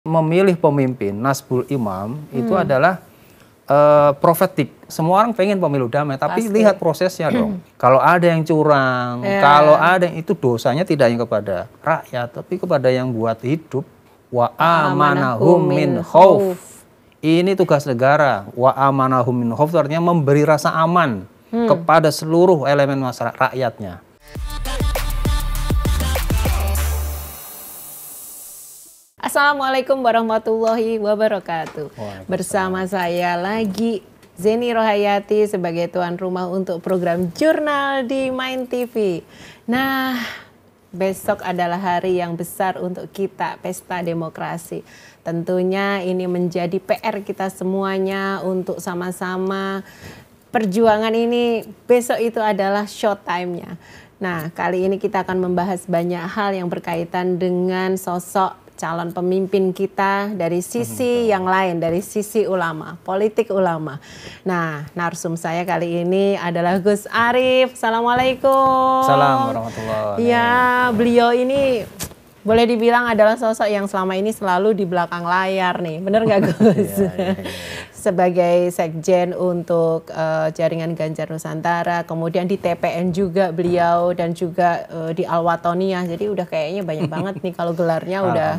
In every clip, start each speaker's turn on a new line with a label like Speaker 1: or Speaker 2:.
Speaker 1: Memilih pemimpin, nasbul imam, itu adalah profetik. Semua orang pengen pemilu damai, tapi
Speaker 2: Pasti.
Speaker 1: lihat prosesnya dong. Kalau ada yang curang, kalau ada yang itu dosanya tidak hanya kepada rakyat, tapi kepada yang buat hidup. Wa amanahum min khauf. Ini tugas negara. Wa amanahum min khauf artinya memberi rasa aman kepada seluruh elemen masyarakat rakyatnya.
Speaker 2: Assalamualaikum warahmatullahi wabarakatuh. Bersama saya lagi Zeni Rohayati sebagai tuan rumah untuk program Jurnal di Main TV. Nah, besok adalah hari yang besar untuk kita, pesta demokrasi. Tentunya ini menjadi PR kita semuanya untuk sama-sama perjuangan ini. Besok itu adalah showtime-nya. Nah, kali ini kita akan membahas banyak hal yang berkaitan dengan sosok calon pemimpin kita dari sisi yang lain, dari sisi ulama, politik ulama. Nah, narsum saya kali ini adalah Gus Arief. Assalamualaikum.
Speaker 1: Assalamualaikum warahmatullahi wabarakatuh.
Speaker 2: Ya, beliau ini boleh dibilang adalah sosok yang selama ini selalu di belakang layar nih. Bener nggak Gus?
Speaker 1: Iya.
Speaker 2: Sebagai sekjen untuk jaringan Ganjar Nusantara, kemudian di TPN juga beliau, dan juga di Al-Watoniyah. Jadi udah kayaknya banyak banget nih kalau gelarnya udah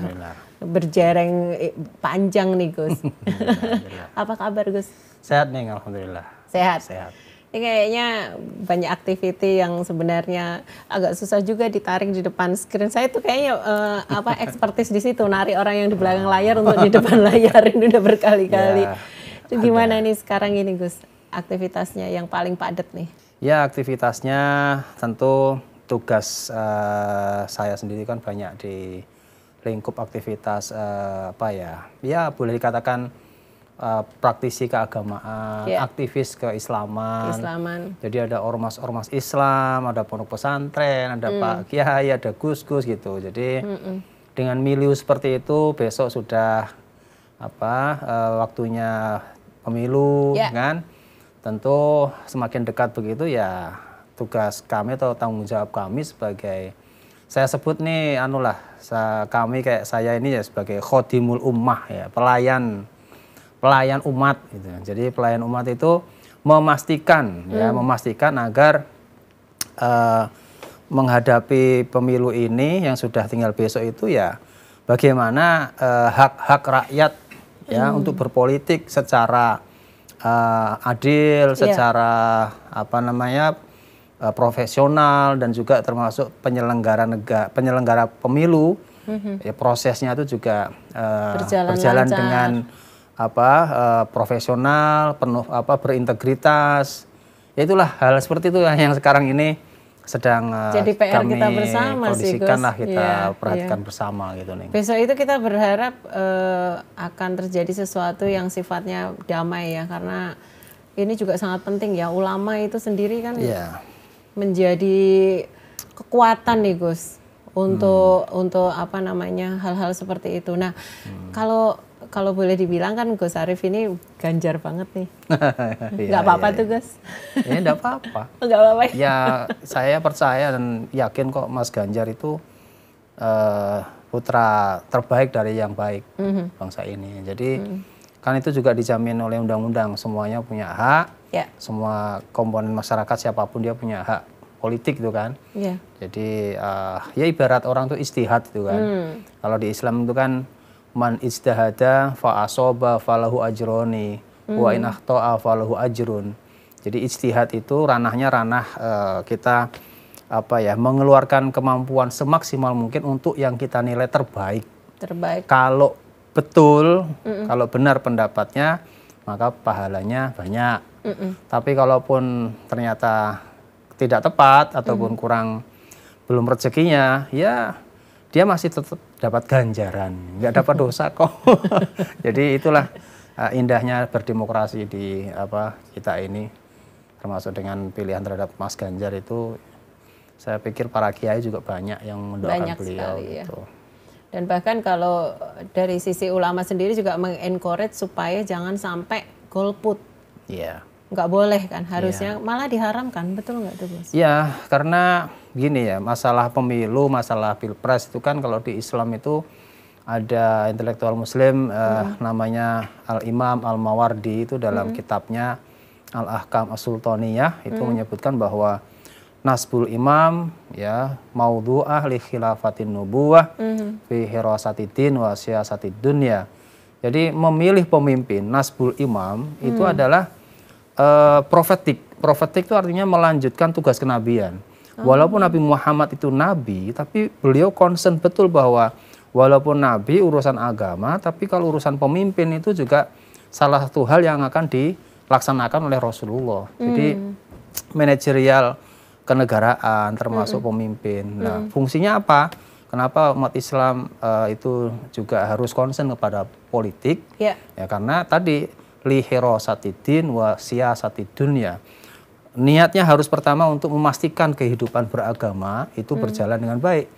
Speaker 2: berjereng panjang nih Gus. Apa kabar Gus?
Speaker 1: Sehat nih, alhamdulillah.
Speaker 2: Sehat.
Speaker 1: Sehat.
Speaker 2: Ini kayaknya banyak aktiviti yang sebenarnya agak susah juga ditarik di depan screen. Saya tuh kayaknya ekspertis di situ, narik orang yang di belakang layar untuk di depan layar. Ini udah berkali-kali.
Speaker 1: Ya,
Speaker 2: itu gimana nih sekarang ini Gus, aktivitasnya yang paling padat nih?
Speaker 1: Ya, aktivitasnya tentu tugas saya sendiri kan banyak di lingkup aktivitas ya boleh dikatakan praktisi keagamaan, aktivis keislaman. Jadi ada ormas-ormas Islam, ada pondok pesantren, ada Pak Kiai, ada Gus-gus gitu. Jadi dengan milieu seperti itu besok sudah waktunya pemilu, kan? Tentu semakin dekat begitu ya tugas kami atau tanggung jawab kami sebagai, saya sebut nih kami kayak saya ini ya sebagai khodimul ummah ya, pelayan umat gitu. Jadi pelayan umat itu memastikan agar menghadapi pemilu ini yang sudah tinggal besok itu ya bagaimana hak-hak rakyat ya untuk berpolitik secara adil, secara profesional, dan juga termasuk penyelenggara pemilu ya prosesnya itu juga berjalan dengan profesional, penuh berintegritas. Ya itulah hal seperti itu yang sekarang ini sedang
Speaker 2: jadi PR
Speaker 1: kami
Speaker 2: kita bersama sih Gus.
Speaker 1: Kita perhatikan bersama gitu nih.
Speaker 2: Besok itu kita berharap akan terjadi sesuatu yang sifatnya damai ya, karena ini juga sangat penting ya, ulama itu sendiri kan menjadi kekuatan nih Gus untuk hal-hal seperti itu. Nah, kalau boleh dibilang kan Gus Arief ini Ganjar banget nih. Nggak apa-apa tuh Gus?
Speaker 1: Ya nggak apa-apa.
Speaker 2: Nggak apa-apa
Speaker 1: ya? Saya percaya dan yakin kok Mas Ganjar itu putra terbaik dari yang baik bangsa ini. Jadi kan itu juga dijamin oleh undang-undang, semuanya punya hak, semua komponen masyarakat siapapun dia punya hak politik itu kan. Jadi ya ibarat orang tuh istihad itu kan. Kalau di Islam itu kan man ijtahada fa asoba falahu ajroni wa in akhta'a falahu ajrun. Jadi ijtihad itu ranahnya kita mengeluarkan kemampuan semaksimal mungkin untuk yang kita nilai terbaik. Kalau betul, kalau benar pendapatnya, maka pahalanya banyak. Tapi kalaupun ternyata tidak tepat ataupun belum rezekinya, ya dia masih tetap dapat ganjaran, nggak dapat dosa kok. Jadi itulah indahnya berdemokrasi di kita ini, termasuk dengan pilihan terhadap Mas Ganjar itu. Saya pikir para kiai juga banyak yang mendoakan beliau
Speaker 2: sekali,
Speaker 1: gitu.
Speaker 2: Dan bahkan kalau dari sisi ulama sendiri juga mengencourage supaya jangan sampai golput. Nggak boleh kan, harusnya malah diharamkan, betul nggak tuh Gus?
Speaker 1: Ya, karena gini ya, masalah pemilu, masalah pilpres itu kan kalau di Islam itu ada intelektual Muslim namanya Al-Imam Al-Mawardi itu dalam kitabnya Al-Ahkam As-Sultaniyah itu menyebutkan bahwa nasbul imam ya maudhu'ah li khilafatin nubuwah fi hirasatid wa siyasatid dunya. Jadi memilih pemimpin nasbul imam itu adalah profetik. Profetik itu artinya melanjutkan tugas kenabian. Walaupun Nabi Muhammad itu nabi, tapi beliau concern betul bahwa walaupun nabi urusan agama, tapi kalau urusan pemimpin itu juga salah satu hal yang akan dilaksanakan oleh Rasulullah. Jadi manajerial kenegaraan termasuk pemimpin. Nah, fungsinya apa? Kenapa umat Islam itu juga harus concern kepada politik? Ya karena tadi li hirasatid wa siyasatid dunya. Niatnya harus pertama untuk memastikan kehidupan beragama itu berjalan dengan baik.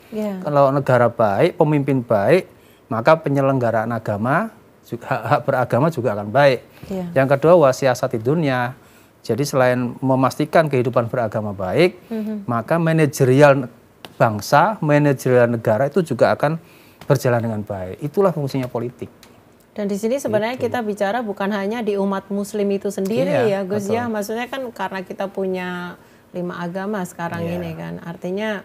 Speaker 1: Kalau negara baik, pemimpin baik, maka penyelenggaraan agama, hak beragama juga akan baik. Yang kedua, wasiasati dunia. Jadi selain memastikan kehidupan beragama baik, maka manajerial bangsa, manajerial negara itu juga akan berjalan dengan baik. Itulah fungsinya politik.
Speaker 2: Dan di sini sebenarnya kita bicara bukan hanya di umat Muslim itu sendiri ya Gus ya. Maksudnya kan karena kita punya 5 agama sekarang ini kan. Artinya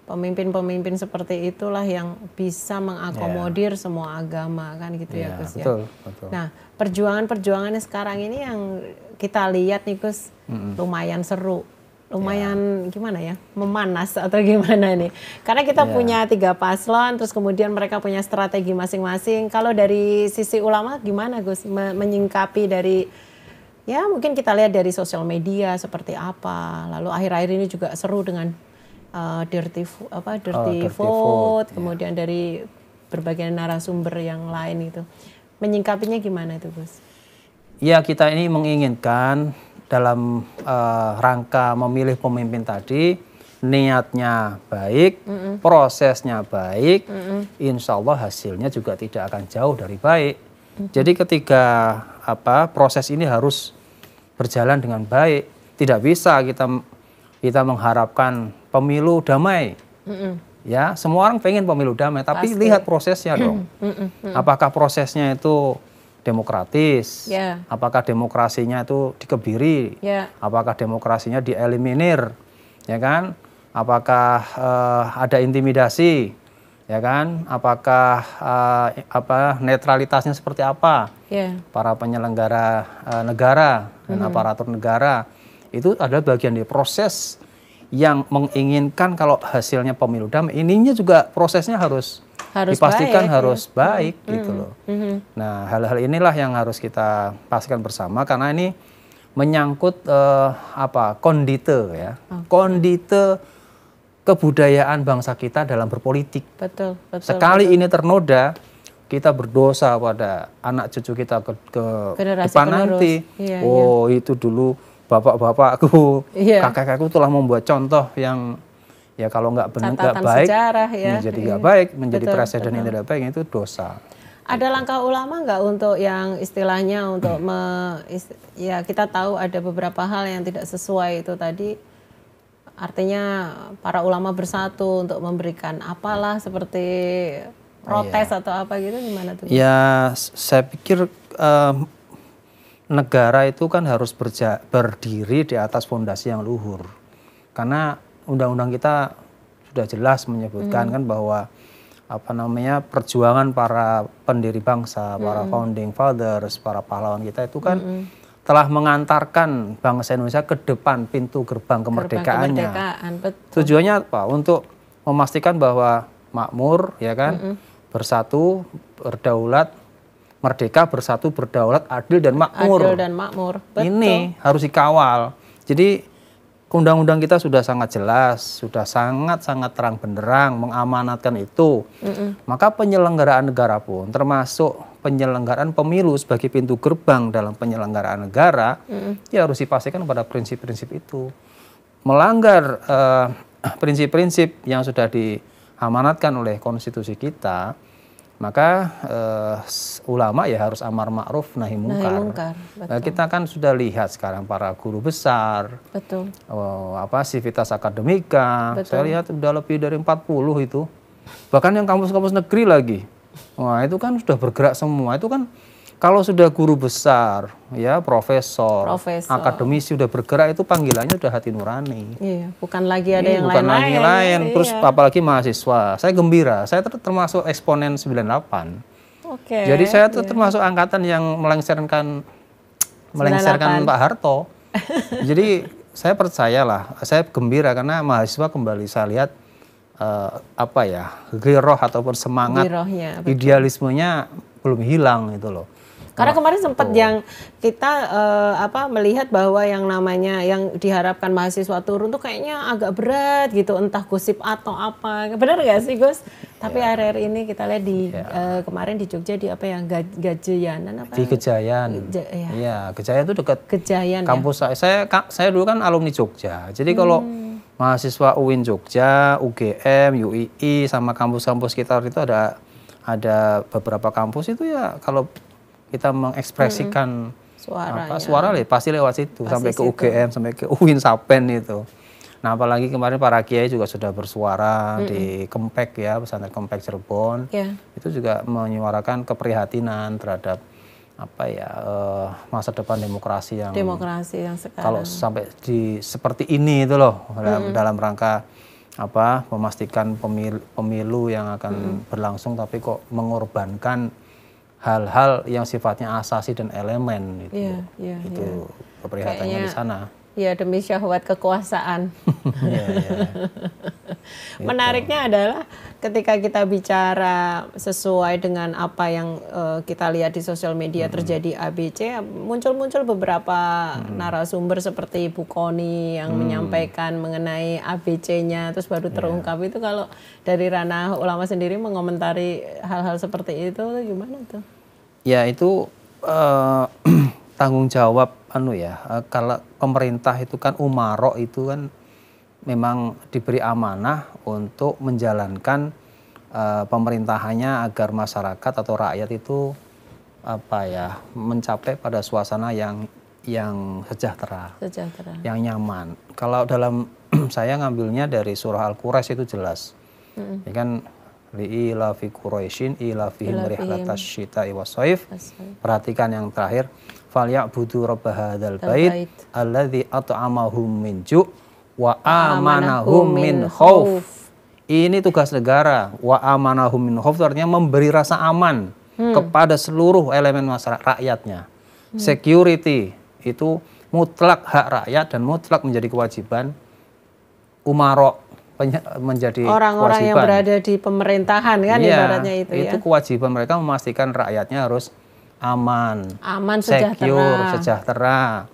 Speaker 2: pemimpin-pemimpin seperti itulah yang bisa mengakomodir semua agama kan gitu ya Gus ya.
Speaker 1: Betul.
Speaker 2: Nah perjuangannya sekarang ini yang kita lihat nih Gus lumayan seru. Lumayan gimana ya, memanas atau gimana nih. Karena kita punya 3 paslon, terus kemudian mereka punya strategi masing-masing. Kalau dari sisi ulama gimana Gus menyingkapi dari, ya mungkin kita lihat dari sosial media seperti apa. Lalu akhir-akhir ini juga seru dengan dirty vote, kemudian dari berbagai narasumber yang lain itu. Menyingkapinya gimana itu Gus?
Speaker 1: Ya kita ini menginginkan dalam rangka memilih pemimpin tadi, niatnya baik, prosesnya baik, insya Allah hasilnya juga tidak akan jauh dari baik. Jadi ketika proses ini harus berjalan dengan baik, tidak bisa kita mengharapkan pemilu damai. Ya, semua orang pengen pemilu damai, tapi lihat prosesnya dong. Apakah prosesnya itu demokratis, apakah demokrasinya itu dikebiri, apakah demokrasinya dieliminir, ya kan? Apakah ada intimidasi, ya kan? Apakah netralitasnya seperti apa? Para penyelenggara negara dan aparatur negara itu adalah bagian dari proses yang menginginkan kalau hasilnya pemilu damai. Ininya juga prosesnya harus dipastikan baik, harus baik gitu loh. Nah hal-hal inilah yang harus kita pastikan bersama karena ini menyangkut kondite ya, kondite kebudayaan bangsa kita dalam berpolitik. Betul. Sekali ini ternoda, kita berdosa pada anak cucu kita ke depan nanti. Itu dulu bapak-bapakku, kakek-kakekku telah membuat contoh yang ya kalau nggak benar nggak baik, sejarah, menjadi nggak baik, menjadi presiden yang tidak baik itu dosa.
Speaker 2: Ada langkah ulama nggak untuk yang istilahnya untuk ya kita tahu ada beberapa hal yang tidak sesuai itu tadi, artinya para ulama bersatu untuk memberikan apalah seperti protes atau apa gitu gimana tuh?
Speaker 1: Ya saya pikir negara itu kan harus berdiri di atas fondasi yang luhur, karena undang-undang kita sudah jelas menyebutkan kan bahwa perjuangan para pendiri bangsa, para founding fathers, para pahlawan kita itu kan telah mengantarkan bangsa Indonesia ke depan pintu gerbang kemerdekaannya. Tujuannya apa? Untuk memastikan bahwa makmur, ya kan, bersatu, berdaulat, merdeka, bersatu, berdaulat, adil dan makmur.
Speaker 2: Adil dan makmur. Betul.
Speaker 1: Ini harus dikawal. Jadi undang-undang kita sudah sangat jelas, sudah sangat-sangat terang benderang mengamanatkan itu. Maka penyelenggaraan negara pun, termasuk penyelenggaraan pemilu sebagai pintu gerbang dalam penyelenggaraan negara, ya harus dipastikan pada prinsip-prinsip itu. Melanggar prinsip-prinsip yang sudah diamanatkan oleh konstitusi kita, maka ulama ya harus amar ma'ruf nahi mungkar. Kita kan sudah lihat sekarang para guru besar, sivitas akademika, saya lihat sudah lebih dari 40 itu. Bahkan yang kampus-kampus negeri lagi, Wah, itu kan sudah bergerak semua. Itu kan kalau sudah guru besar, ya profesor, akademisi sudah bergerak, itu panggilannya sudah hati nurani.
Speaker 2: Iya, bukan lagi ada yang
Speaker 1: bukan
Speaker 2: lain-lain.
Speaker 1: Bukan lagi lain. Terus apalagi mahasiswa. Saya gembira. Saya termasuk eksponen 98. Jadi saya termasuk angkatan yang melengsarkan Pak Harto. Jadi saya percayalah, saya gembira karena mahasiswa kembali saya lihat giroh ataupun semangat, idealismenya belum hilang itu loh.
Speaker 2: Karena kemarin sempat yang kita melihat bahwa yang namanya yang diharapkan mahasiswa turun tuh kayaknya agak berat gitu, entah gosip atau apa. Benar nggak sih Gus? Tapi akhir-akhir ini kita lihat di kemarin di Jogja di Gajayanan apa?
Speaker 1: Di Gejayan. Iya, Gejayan itu dekat
Speaker 2: Gejayan,
Speaker 1: kampus saya dulu kan alumni Jogja. Jadi kalau mahasiswa UIN Jogja, UGM, UII sama kampus-kampus sekitar itu ada beberapa kampus itu ya kalau kita mengekspresikan suara pasti lewat situ, sampai ke UGM, sampai ke UIN Sapen itu. Nah, apalagi kemarin para kiai juga sudah bersuara di Kempek ya, pesantren Kempek Cirebon. Itu juga menyuarakan keprihatinan terhadap masa depan demokrasi yang sekarang. Kalau sampai seperti ini itu loh, dalam rangka memastikan pemilu yang akan berlangsung, tapi kok mengorbankan hal-hal yang sifatnya asasi dan elemen gitu. Itu keprihatinannya di sana.
Speaker 2: Ya, demi syahwat kekuasaan. Menariknya adalah ketika kita bicara sesuai dengan apa yang kita lihat di sosial media terjadi ABC, muncul beberapa narasumber seperti Bu Koni yang menyampaikan mengenai ABC-nya, terus baru terungkap. Itu kalau dari ranah ulama sendiri mengomentari hal-hal seperti itu gimana tuh?
Speaker 1: Ya itu tanggung jawab kalau pemerintah itu kan umaro itu kan memang diberi amanah untuk menjalankan pemerintahannya agar masyarakat atau rakyat itu mencapai pada suasana yang sejahtera, yang nyaman. Kalau dalam saya ngambilnya dari surah Al-Quraisy itu jelas, ya kan, li'ilafi Quraisyin ilafihim rihlatas syita'i wassaif. Perhatikan yang terakhir, falya'budu rabb hadzal bait alladzi at'amahum min ju' wa amanahum min khauf. Ini tugas negara. Wa amanahum min khauf artinya memberi rasa aman kepada seluruh elemen masyarakat rakyatnya. Security itu mutlak hak rakyat dan mutlak menjadi kewajiban umaro, menjadi
Speaker 2: orang-orang yang berada di pemerintahan kan, ibaratnya
Speaker 1: itu kewajiban mereka memastikan rakyatnya harus aman, secure, sejahtera.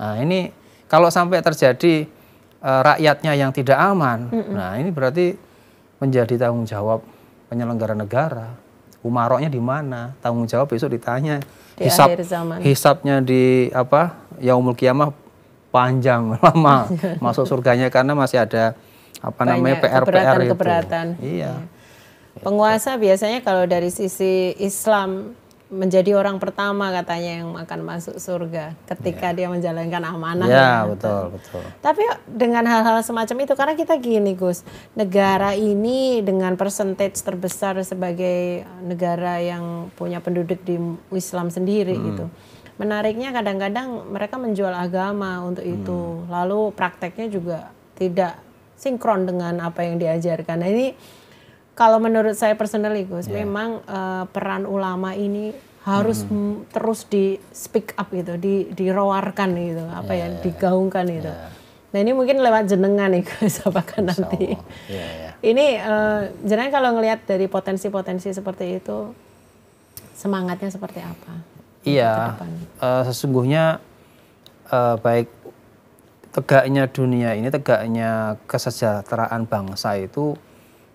Speaker 1: Nah, ini kalau sampai terjadi rakyatnya yang tidak aman, nah ini berarti menjadi tanggung jawab penyelenggara negara. Umaroknya di mana? Tanggung jawab besok ditanya. Hisabnya di Yaumul Qiyamah panjang, lama masuk surganya karena masih ada PR itu. Iya.
Speaker 2: Penguasa biasanya kalau dari sisi Islam menjadi orang pertama katanya yang akan masuk surga ketika dia menjalankan amanah.
Speaker 1: Ya, betul.
Speaker 2: Tapi dengan hal-hal semacam itu, karena kita gini Gus, negara ini dengan persentage terbesar sebagai negara yang punya penduduk di Islam sendiri gitu. Menariknya kadang-kadang mereka menjual agama untuk itu, lalu prakteknya juga tidak sinkron dengan apa yang diajarkan. Nah, ini kalau menurut saya personally Gus, memang peran ulama ini harus terus di speak up gitu, diroarkan gitu, digaungkan gitu. Nah, ini mungkin lewat jenengan nih Gus, apakah nanti ini jenengan kalau ngelihat dari potensi-potensi seperti itu, semangatnya seperti apa?
Speaker 1: Iya, sesungguhnya baik tegaknya dunia ini, tegaknya kesejahteraan bangsa itu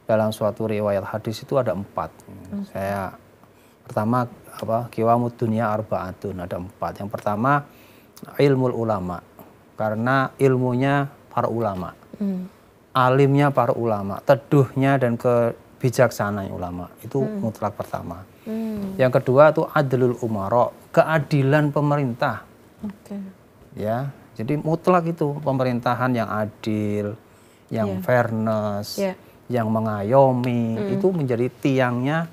Speaker 1: dalam suatu riwayat hadis itu ada 4. Saya pertama qiwamud dunya arba'atun, ada 4. Yang pertama ilmul ulama, karena ilmunya para ulama, alimnya para ulama, teduhnya dan kebijaksanaan ulama itu mutlak pertama. Yang kedua itu adlul umara, keadilan pemerintah. Ya, jadi mutlak itu pemerintahan yang adil, yang fairness, yang mengayomi, itu menjadi tiangnya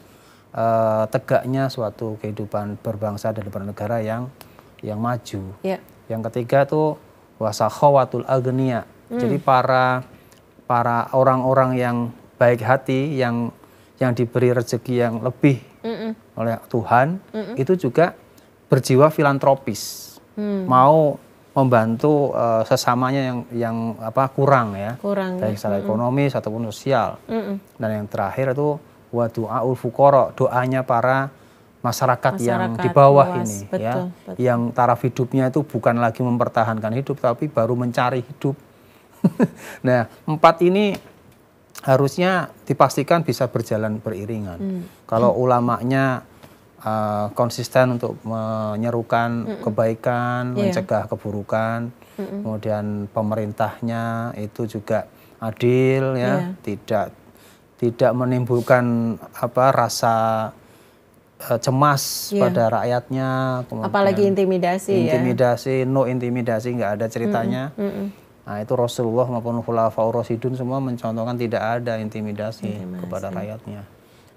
Speaker 1: tegaknya suatu kehidupan berbangsa dan bernegara yang maju.
Speaker 2: Yeah.
Speaker 1: Yang ketiga tuh wasakhawatul agniya. Jadi para orang-orang yang baik hati, yang diberi rezeki yang lebih oleh Tuhan, itu juga berjiwa filantropis, mau membantu sesamanya yang kurang ya, baik secara ekonomis ataupun sosial. Dan yang terakhir itu wa du'aul fuqara, doanya para masyarakat yang di bawah luas, ini betul. Yang taraf hidupnya itu bukan lagi mempertahankan hidup tapi baru mencari hidup. Nah, 4 ini harusnya dipastikan bisa berjalan beriringan. Kalau ulamanya konsisten untuk menyerukan kebaikan, mencegah keburukan, kemudian pemerintahnya itu juga adil ya, tidak menimbulkan rasa cemas pada rakyatnya,
Speaker 2: apalagi intimidasi,
Speaker 1: no intimidasi, nggak ada ceritanya. Nah, itu Rasulullah maupun Khulafaur Rasyidun semua mencontohkan tidak ada intimidasi kepada rakyatnya.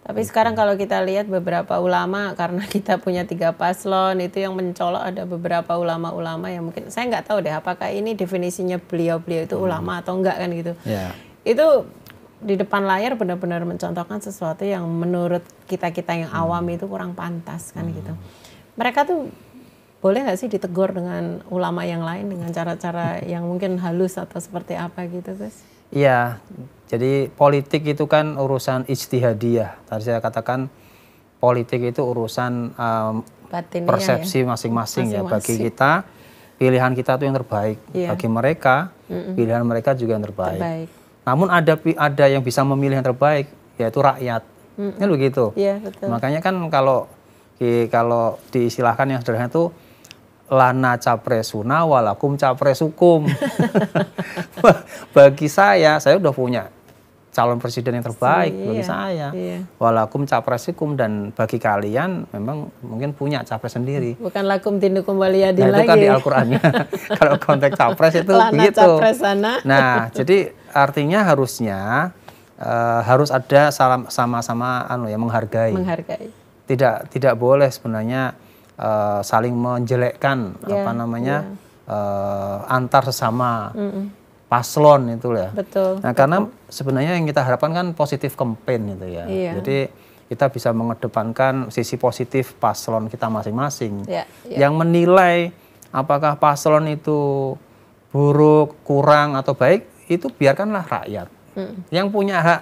Speaker 2: Tapi sekarang kalau kita lihat beberapa ulama, karena kita punya 3 paslon, itu yang mencolok ada beberapa ulama-ulama yang mungkin saya nggak tahu deh apakah ini definisinya beliau-beliau itu ulama atau enggak kan gitu. Itu di depan layar benar-benar mencontohkan sesuatu yang menurut kita-kita yang awam itu kurang pantas kan gitu. Mereka tuh boleh nggak sih ditegur dengan ulama yang lain dengan cara-cara yang mungkin halus atau seperti apa gitu, Gus?
Speaker 1: Iya, jadi politik itu kan urusan ijtihadiyah. Tadi saya katakan politik itu urusan persepsi masing-masing ya. Bagi kita, pilihan kita itu yang terbaik. Bagi mereka, pilihan mereka juga yang terbaik. Namun ada yang bisa memilih yang terbaik, yaitu rakyat. Kan begitu.
Speaker 2: Iya, betul.
Speaker 1: Makanya kan kalau diistilahkan yang sederhana itu lana capresuna walakum capresukum. Bagi saya udah punya calon presiden yang terbaik bagi saya. Walakum capresukum, dan bagi kalian memang mungkin punya capres sendiri.
Speaker 2: Bukan lakum dinukum waliyadin lagi.
Speaker 1: Itu kan di Al-Qur'annya. Kalau konteks capres itu begitu. Nah, jadi artinya harusnya harus ada sama-sama menghargai. Tidak boleh sebenarnya saling menjelekkan antar sesama paslon itu ya.
Speaker 2: Betul.
Speaker 1: Nah, karena sebenarnya yang kita harapkan kan positif campaign itu ya. Jadi kita bisa mengedepankan sisi positif paslon kita masing-masing. Yang menilai apakah paslon itu buruk, kurang atau baik, itu biarkanlah rakyat. Yang punya hak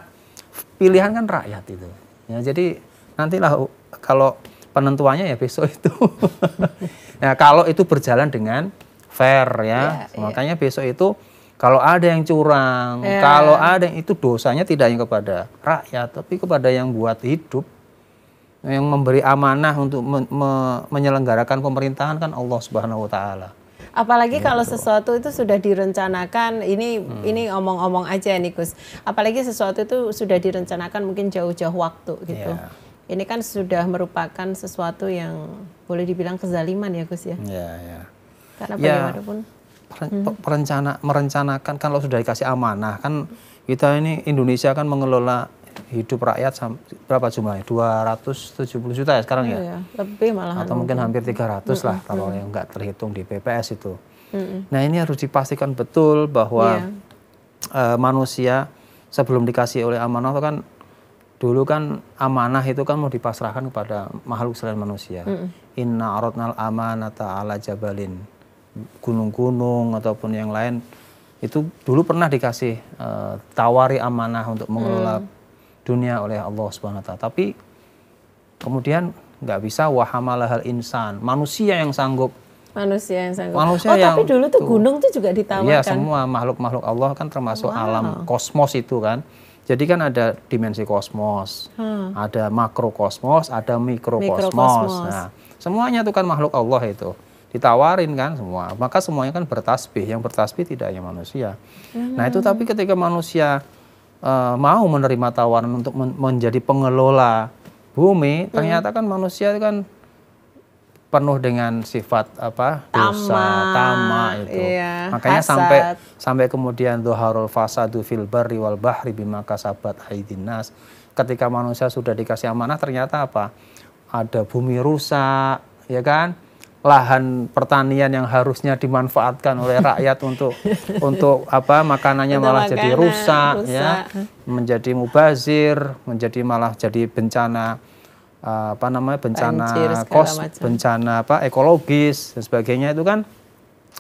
Speaker 1: pilihan kan rakyat itu. Ya, jadi nantilah kalau penentuannya ya besok itu. Nah, kalau itu berjalan dengan fair ya. Makanya besok itu kalau ada yang curang, kalau ada yang itu dosanya tidak hanya kepada rakyat, tapi kepada yang buat hidup, yang memberi amanah untuk menyelenggarakan pemerintahan kan Allah Subhanahu wa taala.
Speaker 2: Apalagi kalau sesuatu itu sudah direncanakan, ini omong-omong aja nih Gus. Apalagi sesuatu itu sudah direncanakan mungkin jauh-jauh waktu gitu. Ini kan sudah merupakan sesuatu yang boleh dibilang kezaliman ya Gus ya. Karena bagaimanapun
Speaker 1: merencanakan kalau sudah dikasih amanah kan, kita ini Indonesia kan mengelola hidup rakyat berapa jumlahnya? 270 juta ya sekarang ya?
Speaker 2: Lebih malahan.
Speaker 1: Atau mungkin hampir 300 lah kalau yang nggak terhitung di BPS itu. Nah, ini harus dipastikan betul bahwa manusia sebelum dikasih oleh amanah itu kan, dulu kan amanah itu kan mau dipasrahkan kepada makhluk selain manusia. Inna aradnal amanata ala jabalin. Gunung-gunung ataupun yang lain itu dulu pernah dikasih tawari amanah untuk mengelola dunia oleh Allah Subhanahu wa taala. Tapi kemudian nggak bisa wahamalahal insan, manusia yang sanggup. Tapi dulu tuh gunung tuh juga ditawarkan. Iya, semua makhluk-makhluk Allah kan termasuk alam kosmos itu kan. Jadi kan ada dimensi kosmos, ada makrokosmos, ada mikrokosmos. Nah, semuanya itu kan makhluk Allah itu. Ditawarin kan semua. Maka semuanya kan bertasbih. Yang bertasbih tidak hanya manusia. Nah, itu tapi ketika manusia mau menerima tawaran untuk menjadi pengelola bumi, ternyata kan manusia itu kan penuh dengan sifat dosa, tamak itu. Makanya sampai kemudian dhaharul fasadu fil barri wal bahri bima kasabat aydin nas. ketika manusia sudah dikasih amanah ternyata apa? Ada bumi rusak, ya kan? Lahan pertanian yang harusnya dimanfaatkan oleh rakyat untuk apa makanannya malah jadi rusak ya, menjadi mubazir, menjadi malah jadi bencana apa namanya bencana apa ekologis dan sebagainya. Itu kan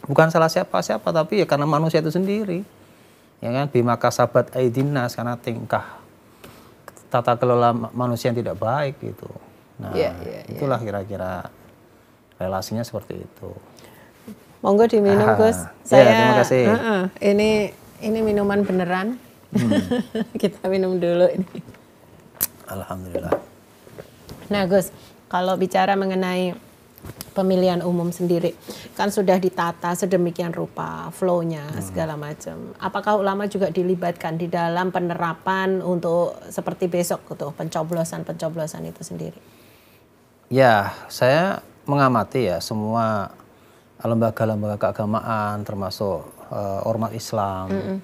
Speaker 1: bukan salah siapa-siapa, tapi ya karena manusia itu sendiri, ya kan? Bima kasabat aidinnas, karena tingkah tata kelola manusia yang tidak baik gitu. Nah itulah kira-kira relasinya seperti itu.
Speaker 2: Monggo diminum, Gus.
Speaker 1: Saya terima kasih.
Speaker 2: Ini minuman beneran. Kita minum dulu ini.
Speaker 1: Alhamdulillah.
Speaker 2: Nah, Gus, kalau bicara mengenai pemilihan umum sendiri, kan sudah ditata sedemikian rupa, flow-nya segala macam. Apakah ulama juga dilibatkan di dalam penerapan untuk seperti besok gitu, pencoblosan itu sendiri?
Speaker 1: Ya, saya mengamati ya semua lembaga-lembaga keagamaan termasuk ormas Islam,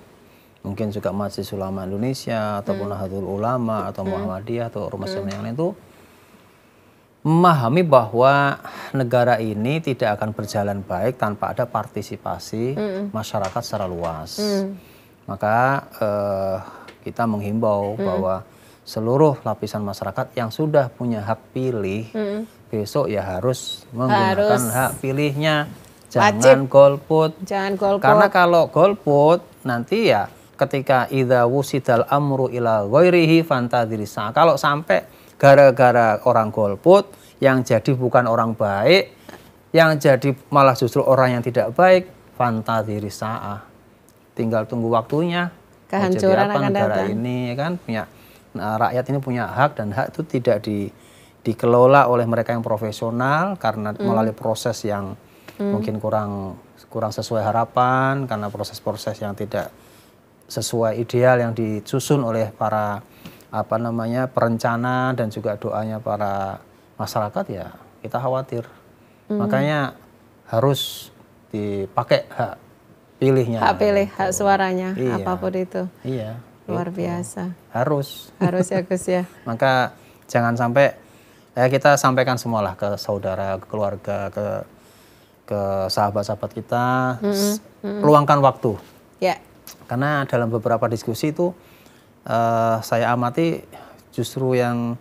Speaker 1: mungkin juga Majelis Ulama Indonesia ataupun Nahdlatul Ulama atau Muhammadiyah atau ormas yang lain itu memahami bahwa negara ini tidak akan berjalan baik tanpa ada partisipasi masyarakat secara luas. Maka kita menghimbau bahwa seluruh lapisan masyarakat yang sudah punya hak pilih besok ya harus menggunakan hak pilihnya, jangan golput. Karena kalau golput nanti ya ketika idza wusidal amru ila ghairihi fantadhirisa. Kalau sampai gara-gara orang golput yang jadi bukan orang baik, yang jadi malah justru orang yang tidak baik, fantadhirisa. Tinggal tunggu waktunya.
Speaker 2: Kehancuran akan
Speaker 1: negara datang. Ini ya kan punya rakyat ini punya hak, dan hak itu tidak dikelola oleh mereka yang profesional karena melalui proses yang mungkin kurang sesuai harapan, karena proses-proses yang tidak sesuai ideal yang disusun oleh para perencana dan juga doanya para masyarakat. Ya kita khawatir. Makanya harus dipakai hak pilihnya.
Speaker 2: Hak pilih, hak suaranya, apapun itu.
Speaker 1: Iya.
Speaker 2: Luar biasa.
Speaker 1: Harus
Speaker 2: ya Gus ya.
Speaker 1: Maka jangan sampai kita sampaikan semualah ke saudara, ke keluarga, ke sahabat-sahabat kita, luangkan waktu. Ya. Karena dalam beberapa diskusi itu saya amati justru yang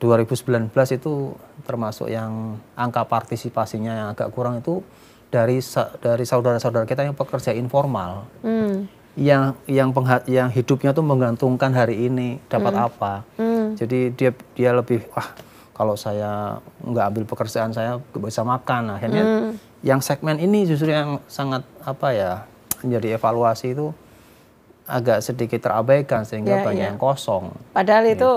Speaker 1: 2019 itu termasuk yang angka partisipasinya yang agak kurang itu dari saudara-saudara kita yang pekerja informal. Yang hidupnya tuh menggantungkan hari ini dapat apa. Jadi dia lebih kalau saya nggak ambil pekerjaan saya nggak bisa makan. Akhirnya yang segmen ini justru yang sangat menjadi evaluasi itu agak sedikit terabaikan sehingga banyak yang kosong.
Speaker 2: Padahal itu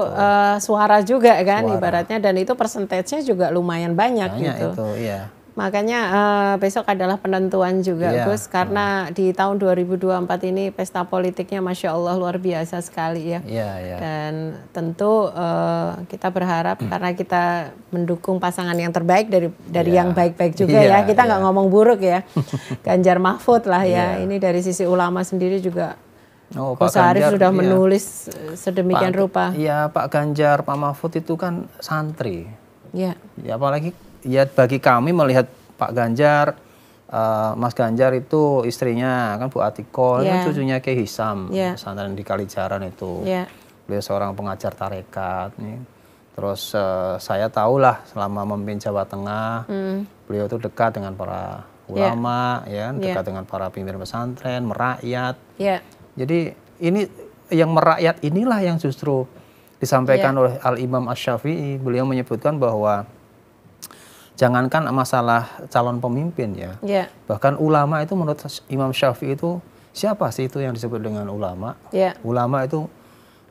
Speaker 2: suara juga kan ibaratnya, dan itu persentasenya juga lumayan banyak gitu.
Speaker 1: Itu, iya.
Speaker 2: Makanya besok adalah penentuan juga Gus, karena di tahun 2024 ini pesta politiknya Masya Allah luar biasa sekali ya. Dan tentu kita berharap karena kita mendukung pasangan yang terbaik dari yang baik-baik juga ya. Kita nggak ngomong buruk ya. Ganjar Mahfud lah ya. Ini dari sisi ulama sendiri juga. Gus Arif sudah menulis sedemikian rupa.
Speaker 1: Iya, Pak Ganjar, Pak Mahfud itu kan santri. Ya apalagi bagi kami melihat Pak Ganjar, Mas Ganjar itu istrinya kan Bu Atiko, itu cucunya Kiai Hisam, pesantren di Kalijaran itu. Beliau seorang pengajar tarekat. Terus saya tahulah selama memimpin Jawa Tengah, beliau itu dekat dengan para ulama, dekat dengan para pimpinan pesantren, merakyat. Jadi ini yang merakyat inilah yang justru disampaikan oleh Al-Imam Asy-Syafi'i. Beliau menyebutkan bahwa jangankan masalah calon pemimpin bahkan ulama itu menurut Imam Syafi'i itu siapa sih itu yang disebut dengan ulama? Ulama itu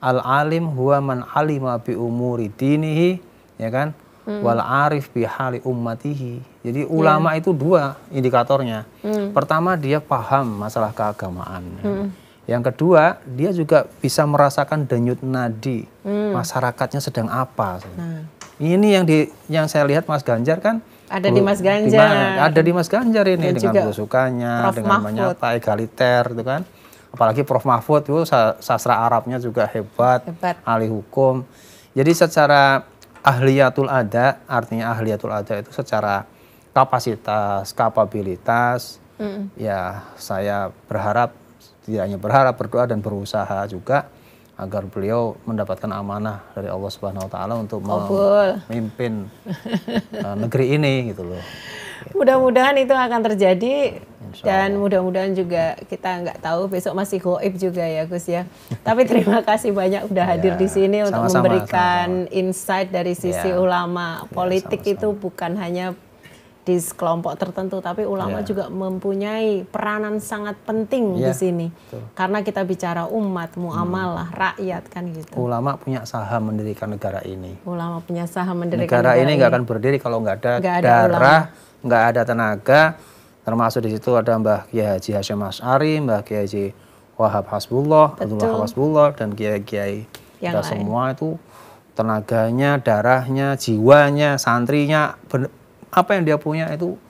Speaker 1: al-alim huwa man alima bi umuri dinihi, ya kan? Wal arif bi hali ummatihi. Jadi ulama itu dua indikatornya. Pertama dia paham masalah keagamaan. Yang kedua, dia juga bisa merasakan denyut nadi masyarakatnya sedang apa. Ini yang saya lihat Mas Ganjar kan
Speaker 2: ada di Mas Ganjar.
Speaker 1: Ada di Mas Ganjar ini dengan belusukannya, dengan menyapa egaliter itu kan. apalagi Prof. Mahfud itu sastra Arabnya juga hebat. Ahli hukum. Jadi secara ahliyatul ada, artinya ahliyatul ada itu secara kapasitas, kapabilitas, ya saya berharap, tidak hanya berharap, berdoa dan berusaha juga agar beliau mendapatkan amanah dari Allah Subhanahu Wa Taala untuk memimpin negeri ini gitu loh.
Speaker 2: Mudah-mudahan itu akan terjadi dan mudah-mudahan juga kita nggak tahu besok masih goib juga ya Gus ya. Tapi terima kasih banyak udah hadir di sini untuk memberikan insight dari sisi ulama. Politik itu bukan hanya di kelompok tertentu, tapi ulama juga mempunyai peranan sangat penting di sini. Karena kita bicara umat, muamalah, rakyat kan gitu.
Speaker 1: Ulama punya saham mendirikan negara ini.
Speaker 2: Ulama punya saham mendirikan
Speaker 1: negara ini nggak akan berdiri kalau nggak ada darah, nggak ada tenaga. Termasuk di situ ada Mbah Kiai Haji Hasyim Asy'ari, Mbah Kiai Haji Wahab Hasbullah, Abdullah Hasbullah, dan kiai-kiai kita semua itu tenaganya, darahnya, jiwanya, santrinya, apa yang dia punya itu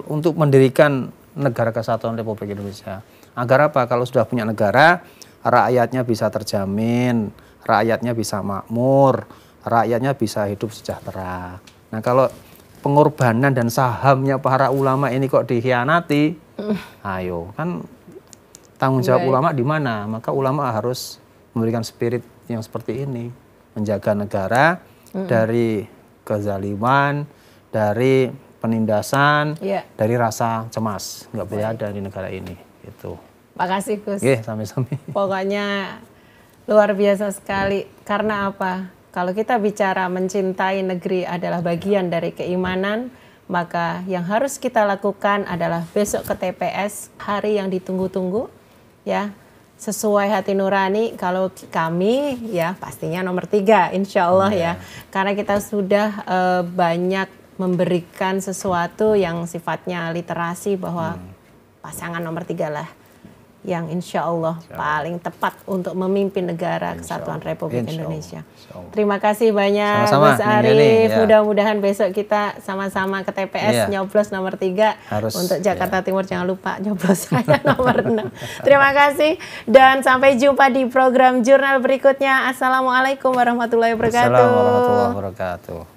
Speaker 1: untuk mendirikan negara kesatuan Republik Indonesia. Agar apa? Kalau sudah punya negara, rakyatnya bisa terjamin, rakyatnya bisa makmur, rakyatnya bisa hidup sejahtera. Nah kalau pengorbanan dan sahamnya para ulama ini kok dikhianati, ayo kan tanggung jawab ulama di mana? Maka ulama harus memberikan spirit yang seperti ini, menjaga negara dari kezaliman, dari penindasan, dari rasa cemas, nggak boleh ada di negara ini. Gitu.
Speaker 2: Makasih Gus.
Speaker 1: Sami-sami.
Speaker 2: Pokoknya luar biasa sekali. Karena apa? Kalau kita bicara mencintai negeri adalah bagian dari keimanan, maka yang harus kita lakukan adalah besok ke TPS, hari yang ditunggu-tunggu, ya, sesuai hati nurani. Kalau kami, ya pastinya nomor 3, insya Allah ya, karena kita sudah banyak memberikan sesuatu yang sifatnya literasi bahwa pasangan nomor 3 lah yang insya Allah paling tepat untuk memimpin negara kesatuan Republik Indonesia. Terima kasih banyak Gus Arief. Mudah-mudahan besok kita sama-sama ke TPS nyoblos nomor 3 untuk Jakarta Timur. Jangan lupa nyoblos saya nomor 6. Terima kasih dan sampai jumpa di program jurnal berikutnya. Assalamualaikum warahmatullahi wabarakatuh.
Speaker 1: Assalamualaikum warahmatullahi wabarakatuh.